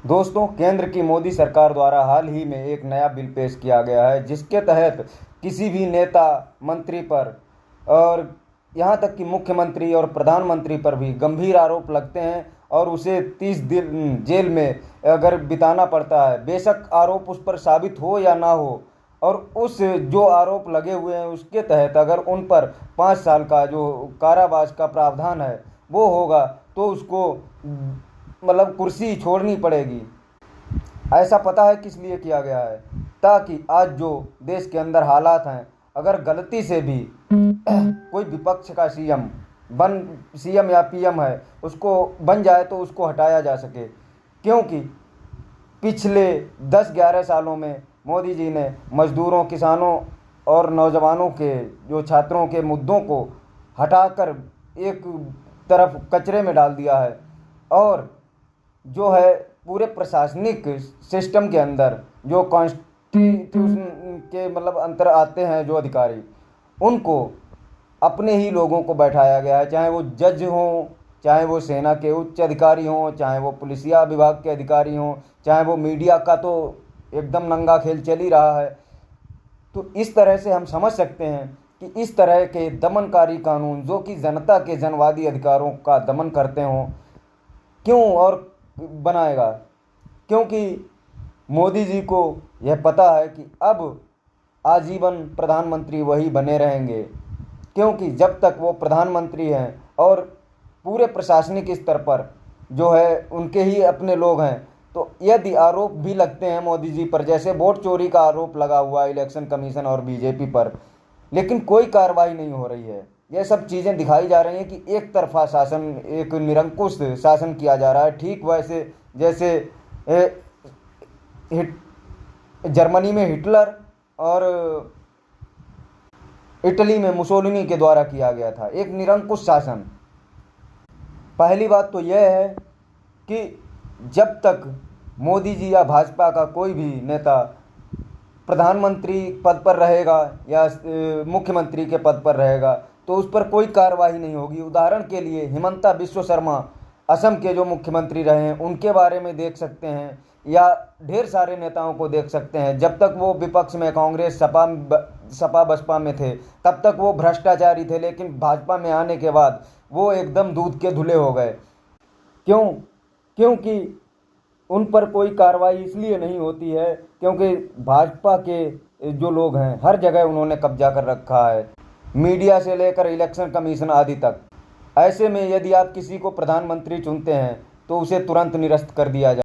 दोस्तों, केंद्र की मोदी सरकार द्वारा हाल ही में एक नया बिल पेश किया गया है, जिसके तहत किसी भी नेता, मंत्री पर और यहाँ तक कि मुख्यमंत्री और प्रधानमंत्री पर भी गंभीर आरोप लगते हैं और उसे 30 दिन जेल में अगर बिताना पड़ता है। बेशक आरोप उस पर साबित हो या ना हो, और उस जो आरोप लगे हुए हैं उसके तहत अगर उन पर 5 साल का जो कारावास का प्रावधान है वो होगा, तो उसको मतलब कुर्सी छोड़नी पड़ेगी। ऐसा पता है किस लिए किया गया है? ताकि आज जो देश के अंदर हालात हैं, अगर गलती से भी कोई विपक्ष का सीएम या पीएम है उसको बन जाए तो उसको हटाया जा सके। क्योंकि पिछले 10-11 सालों में मोदी जी ने मजदूरों, किसानों और नौजवानों के, जो छात्रों के मुद्दों को हटाकर एक तरफ कचरे में डाल दिया है। और जो है पूरे प्रशासनिक सिस्टम के अंदर जो कॉन्स्टिट्यूशन के मतलब अंतर आते हैं जो अधिकारी, उनको अपने ही लोगों को बैठाया गया है। चाहे वो जज हों, चाहे वो सेना के उच्च अधिकारी हों, चाहे वो पुलिसिया विभाग के अधिकारी हों, चाहे वो मीडिया का तो एकदम नंगा खेल चल ही रहा है। तो इस तरह से हम समझ सकते हैं कि इस तरह के दमनकारी कानून जो कि जनता के जनवादी अधिकारों का दमन करते हों, क्यों और बनाएगा? क्योंकि मोदी जी को यह पता है कि अब आजीवन प्रधानमंत्री वही बने रहेंगे, क्योंकि जब तक वो प्रधानमंत्री हैं और पूरे प्रशासनिक स्तर पर जो है उनके ही अपने लोग हैं, तो यदि आरोप भी लगते हैं मोदी जी पर, जैसे वोट चोरी का आरोप लगा हुआ है इलेक्शन कमीशन और बीजेपी पर, लेकिन कोई कार्रवाई नहीं हो रही है। ये सब चीज़ें दिखाई जा रही हैं कि एक तरफा शासन, एक निरंकुश शासन किया जा रहा है। ठीक वैसे जैसे जर्मनी में हिटलर और इटली में मुसोलिनी के द्वारा किया गया था, एक निरंकुश शासन। पहली बात तो यह है कि जब तक मोदी जी या भाजपा का कोई भी नेता प्रधानमंत्री पद पर रहेगा या मुख्यमंत्री के पद पर रहेगा, तो उस पर कोई कार्रवाई नहीं होगी। उदाहरण के लिए हिमंता बिस्वा शर्मा असम के जो मुख्यमंत्री रहे हैं उनके बारे में देख सकते हैं, या ढेर सारे नेताओं को देख सकते हैं। जब तक वो विपक्ष में कांग्रेस, सपा बसपा में थे, तब तक वो भ्रष्टाचारी थे, लेकिन भाजपा में आने के बाद वो एकदम दूध के धुले हो गए। क्यों? क्योंकि उन पर कोई कार्रवाई इसलिए नहीं होती है क्योंकि भाजपा के जो लोग हैं हर जगह उन्होंने कब्जा कर रखा है, मीडिया से लेकर इलेक्शन कमीशन आदि तक। ऐसे में यदि आप किसी को प्रधानमंत्री चुनते हैं तो उसे तुरंत निरस्त कर दिया जाए।